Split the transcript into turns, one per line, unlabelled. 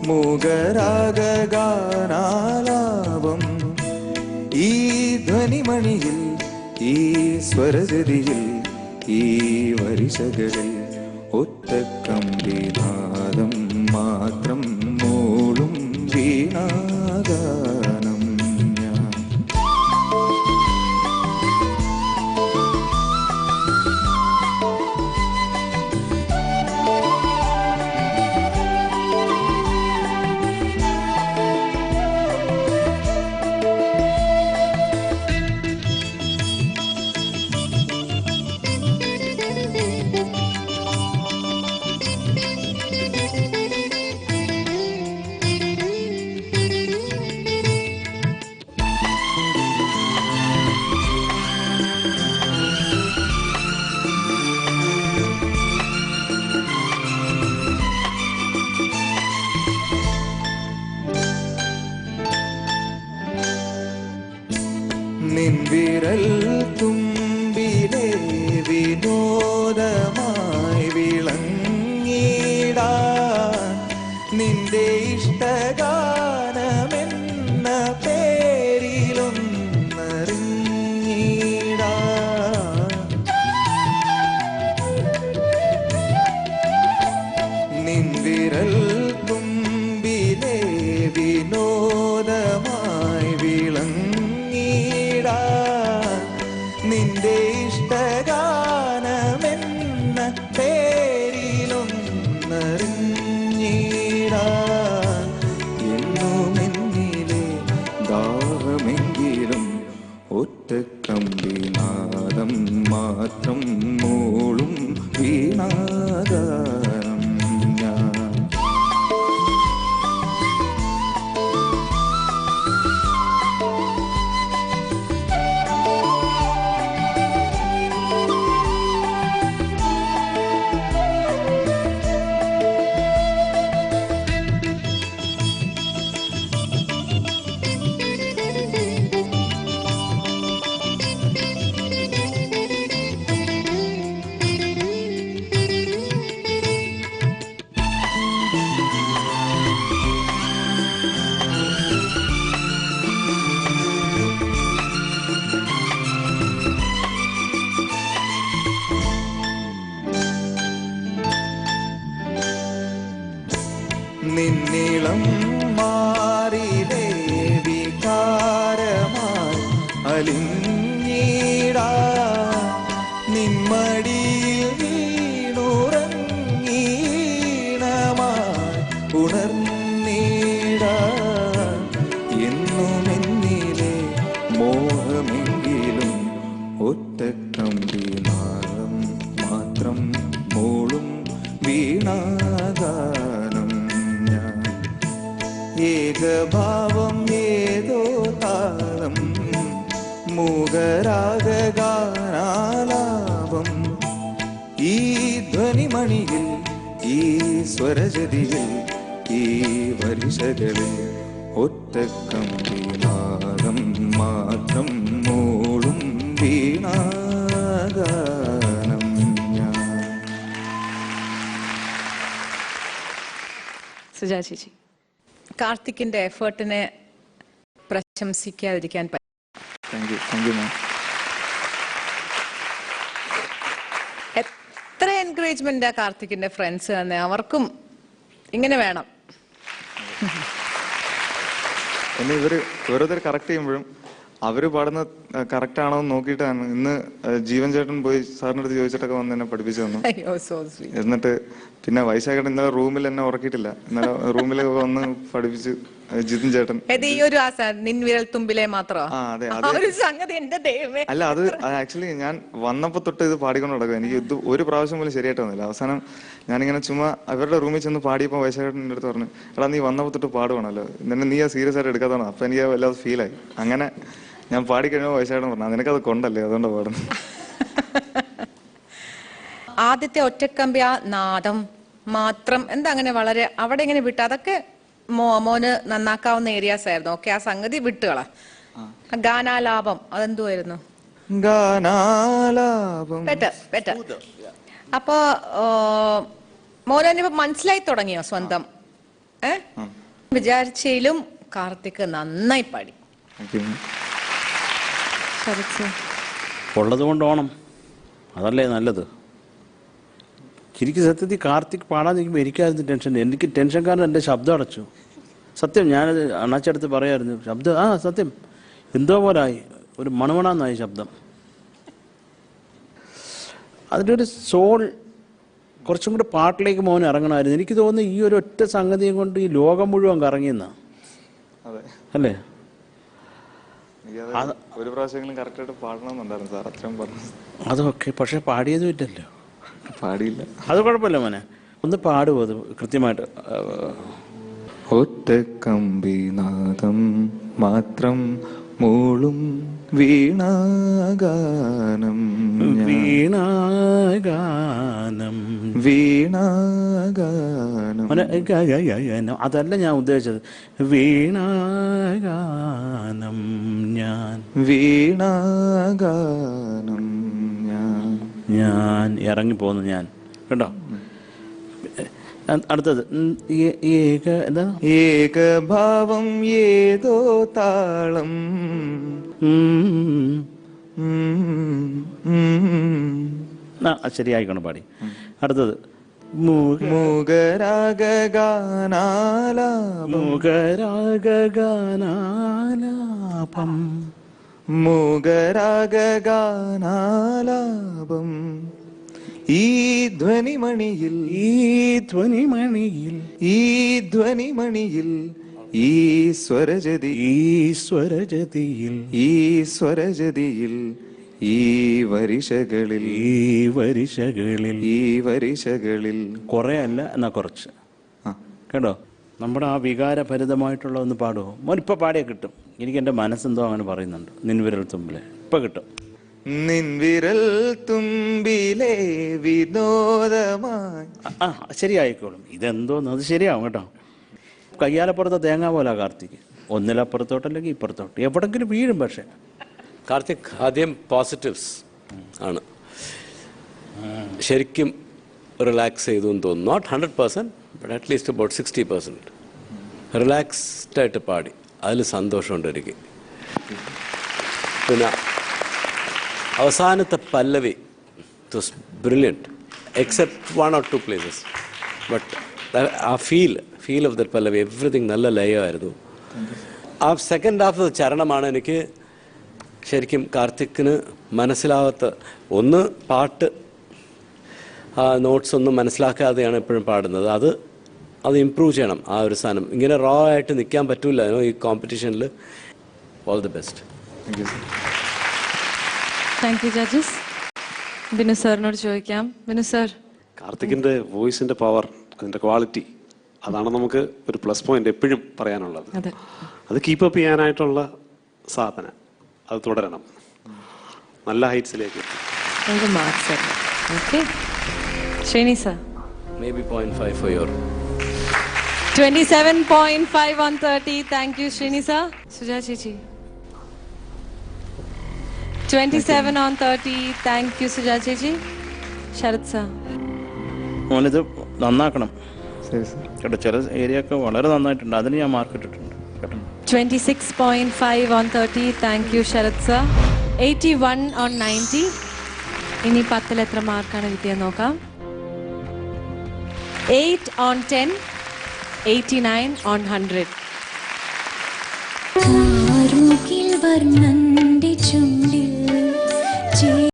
മൂകരാഗാനാലാപം ഈ ധ്വനിമണിയിൽ ഈ സ്വരജതിയിൽ ഈ വരിശകളിൽ ഒറ്റക്കമ്പിനാദം മാത്രം മൂളും വീണാഗാനം. നിൻവിരൽ തുമ്പിലെ വിനോദമായി വിളങ്ങിടാൻ നിന്റെ ഇഷ്ടഗാനമെന്ന പേരിലൊന്നറിഞ്ഞിടാൻ. നിൻവിരൽ തുമ്പിലെ വിനോദമായി നിന്റെ ഇഷ്ടഗാനമെന്ന പേരിലൊന്നറിഞ്ഞിടാൻ. എന്നുമെന്നിലെ ദാഹമെങ്കിലും ഒറ്റക്കമ്പിനാദം മാത്രം മൂളും വീണാഗാനം ഞാൻ. നിന്നിളം മാറിലേ വികാരമായി അലിഞ്ഞിടാൻ നിന്മടിയിൽ വീണുറങ്ങീണമായി ഉണർന്നിടാൻ. എന്നുമെന്നിലെ മോഹമെങ്കിലും ഒറ്റക്കമ്പിനാദം മാത്രം മൂളും വീണാഗാനം. ഏകഭാവം ഏതോ താളം മൂകരാഗാനാലാപം ഈ ധ്വനിമണിയിൽ ഈ സ്വരജതിയിൽ ഈ വരിശകളിൽ ഒറ്റക്കമ്പിനാദം മാത്രം മൂളും വീണാഗാനം ഞാൻ.
സുജാ ചേച്ചി, കാർത്തിക്കിന്റെ എഫേർട്ടിനെ പ്രശംസിക്കാതിരിക്കാൻ പറ്റും. എത്ര എൻകറേജ്മെന്റാ കാർത്തിക്കിന്റെ ഫ്രണ്ട്സ് തന്നെ, അവർക്കും ഇങ്ങനെ വേണം.
എന്നെ ഓരോരുത്തർ കറക്റ്റ് ചെയ്യുമ്പോഴും അവര് പാടുന്ന കറക്റ്റ് ആണോ എന്ന് നോക്കിയിട്ടാണ്. ഇന്ന് ജീവൻ ചേട്ടൻ പോയി സാറിന്റെ അടുത്ത് ചോദിച്ചിട്ടൊക്കെ വന്ന് എന്നെ പഠിപ്പിച്ചു തന്നു. എന്നിട്ട് പിന്നെ വൈശാഖേട്ടൻ ഇന്നലെ റൂമിൽ എന്നെ ഉറക്കിയിട്ടില്ല, ഇന്നലെ റൂമിലൊക്കെ വന്ന് പഠിപ്പിച്ചു ജിതിൻ ചേട്ടൻ.
നിൻവിരൽ തുമ്പിലെ മാത്രം
അല്ല, അത് ആക്ച്വലി ഞാൻ വന്നപ്പോ തൊട്ട് ഇത് പാടിക്കൊണ്ട് നടക്കും. എനിക്ക് ഇത് ഒരു പ്രാവശ്യം പോലും ശരിയായിട്ട് വന്നില്ല. അവസാനം ഞാനിങ്ങനെ ചുമ്മാ അവരുടെ റൂമിൽ ചെന്ന് പാടിയപ്പോ വൈശാഖേട്ടൻ്റെ അടുത്ത് പറഞ്ഞു, എടാ നീ വന്നപ്പോ തൊട്ട് പാടുവാണല്ലോ, നിന്നെ നീ സീരിയസ് ആയിട്ട് എടുക്കാത്തതാണ്. അപ്പൊ എനിക്ക് വല്ലാതെ ഫീലായി. അങ്ങനെ ഞാൻ പാടിക്കഴിഞ്ഞപ്പോ വൈശാഖേട്ടൻ പറഞ്ഞു, നിനക്കത് കൊണ്ടല്ലേ, അതുകൊണ്ട് പാടുന്നു.
ആദ്യത്തെ ഒറ്റക്കമ്പി ആ നാദം മാത്രം എന്താ അങ്ങനെ വളരെ അവിടെ ഇങ്ങനെ വിട്ടു, അതൊക്കെ മോന് നന്നാക്കാവുന്ന ഏരിയാസ് ആയിരുന്നു. ഓക്കെ, ആ സംഗതി വിട്ടുകളാ. ഗാനാലാപം അതെന്തുവായിരുന്നു?
ഗാനാലാപം
ബെറ്റർ. അപ്പൊ മോനെ മനസ്സിലായി തുടങ്ങിയോ സ്വന്തം? വിചാരിച്ചതിലും കാർത്തിക് നന്നായി പാടി.
Thank you.
ശരത് സർ.
ഉള്ളത് കൊണ്ട് ഓണം, അതല്ലേ നല്ലത്. ശരിക്കും സത്യത്തിൽ കാർത്തിക് പാടാൻ നിൽക്കുമ്പോൾ എനിക്കായിരുന്നു ടെൻഷൻ. എനിക്ക് ടെൻഷൻ കാരണം എൻ്റെ ശബ്ദം അടച്ചു. സത്യം, ഞാനത് അണ്ണാച്ചടുത്ത് പറയായിരുന്നു, ശബ്ദം സത്യം എന്തോ പോലായി, ഒരു മണമണാന്നായി ശബ്ദം. അതിൻ്റെ ഒരു സോൾ കുറച്ചും കൂടെ പാട്ടിലേക്ക് മോൻ ഇറങ്ങണമായിരുന്നു. എനിക്ക് തോന്നുന്നു ഈ ഒരു ഒറ്റ സംഗതിയും കൊണ്ട് ഈ ലോകം മുഴുവൻ കറങ്ങിയെന്നാ, അല്ലേ?
ഒരു പ്രാവശ്യമെങ്കിലും കറക്റ്റായിട്ട് പാടണമെന്നുണ്ടായിരുന്നു സാർ, അത്രയും പറഞ്ഞു.
അതൊക്കെ പക്ഷെ പാടിയതും ഇല്ലല്ലോ.
പാടിയില്ല,
അത് കുഴപ്പമില്ല മോനെ, ഒന്ന് പാടുമോ അത് കൃത്യമായിട്ട്?
ഒറ്റക്കമ്പിനാദം മാത്രം മൂളും വീണാഗാനം
വീണാഗാനം
വീണാഗാനം
അതല്ല ഞാൻ ഉദ്ദേശിച്ചത്. വീണാഗാനം ഞാൻ
വീണാഗാനം
ഞാൻ ഇറങ്ങിപ്പോന്നു ഞാൻ, കേട്ടോ. അടുത്തത് എന്താ?
ഏകഭാവം ഏതോ താളം
ശരിയായിക്കണം പാടി. അടുത്തത്
മൂകരാഗാനാലാപം മൂകരാഗാനാലാപം ഈ ധ്വനിമണിയിൽ
ഈ ധ്വനിമണിയിൽ
ഈ ധ്വനിമണിയിൽ ഈ സ്വരജതി
ഈ സ്വരജതിയിൽ
ഈ സ്വരജതിയിൽ ഈ വരിശകളിൽ
ഈ വരിശകളിൽ
ഈ വരിശകളിൽ
കുറെ അല്ല എന്നാ കുറച്ച്, കേട്ടോ. നമ്മുടെ ആ വികാരഭരിതമായിട്ടുള്ള ഒന്ന് പാടുമോ മോൻ? ഇപ്പൊ പാടിയാൽ കിട്ടും. എനിക്ക് എൻ്റെ മനസ്സെന്തോ അങ്ങനെ പറയുന്നുണ്ട്. നിൻവിരൽ തുമ്പിലെ ഇപ്പൊ കിട്ടും.
നിൻവിരൽ തുമ്പിലെ വിനോദമായി.
ശരിയായിക്കോളും. ഇതെന്തോന്ന് അത് ശരിയാവും, കേട്ടോ. കയ്യാലപ്പുറത്തെ തേങ്ങ പോലെ കാർത്തിക്, ഒന്നിലപ്പുറത്തോട്ടല്ലെങ്കിൽ ഇപ്പുറത്തോട്ട് എവിടെങ്കിലും വീഴും. പക്ഷെ
കാർത്തിക് ആദ്യം പോസിറ്റീവ്സ് ആണ്. ശരിക്കും റിലാക്സ് ചെയ്തു എന്ന് തോന്നുന്നു. നോട്ട് 100%, ബട്ട് അറ്റ്ലീസ്റ്റ് അബൌട്ട് 60% റിലാക്സ്ഡായിട്ട് പാടി. അതിൽ സന്തോഷമുണ്ട് എനിക്ക്. പിന്നെ അവസാനത്തെ പല്ലവി was brilliant, except 1 or 2 places. But ആ feel of that pallavi, everything നല്ല ലയമായിരുന്നു. ആ സെക്കൻഡ് ഹാഫ് ചരണമാണ് എനിക്ക് ശരിക്കും കാർത്തിക്കിന് മനസ്സിലാവാത്ത ഒന്ന്. പാട്ട് ആ നോട്ട്സ് ഒന്നും മനസ്സിലാക്കാതെയാണ് എപ്പോഴും പാടുന്നത്. അത് ഇമ്പ്രൂവ് ചെയ്യണം. ആ ഒരു സാധനം ഇങ്ങനെ റോ ആയിട്ട് നിൽക്കാൻ പറ്റില്ല ഈ കോമ്പറ്റീഷനിൽ. All the best.
Thank you judges. Binu സാറിനോട് ചോദിക്കാം. ബിനു സാർ,
കാർത്തിക്കിൻ്റെ വോയിസിൻ്റെ പവർ, അതിൻ്റെ ക്വാളിറ്റി, അതാണ് നമുക്ക് ഒരു പ്ലസ് പോയിന്റ് എപ്പോഴും പറയാനുള്ളത്. അത് കീപ്പപ്പ് ചെയ്യാനായിട്ടുള്ള സാധന, അത് തുടരണം. നല്ല ഹൈറ്റ്സിലേക്ക്.
Sreeni sir,
Maybe 0.5 for your
27.5 on 30. Thank you, Srini sir. Suja Chichi. 27 on 30. Thank you, Suja Chichi. Sharad sir.
മോനിത് നന്നാക്കണം,
ശരി സർ.
കേട്ടോ. ചില ഏരിയ ഒക്കെ വളരെ നന്നായിട്ടുണ്ട്, അതിന് ഞാൻ മാർക്ക് ഇട്ടിട്ടുണ്ട്, കേട്ടോ.
26.5 on 30. Thank you, Sharad sir. 81 on 90. ഇനി 10 എത്ര മാർക്കാണ് കിട്ടിയെന്ന് നോക്കാം. 8 on 10. 89 on 100.
വർണ്ണൻ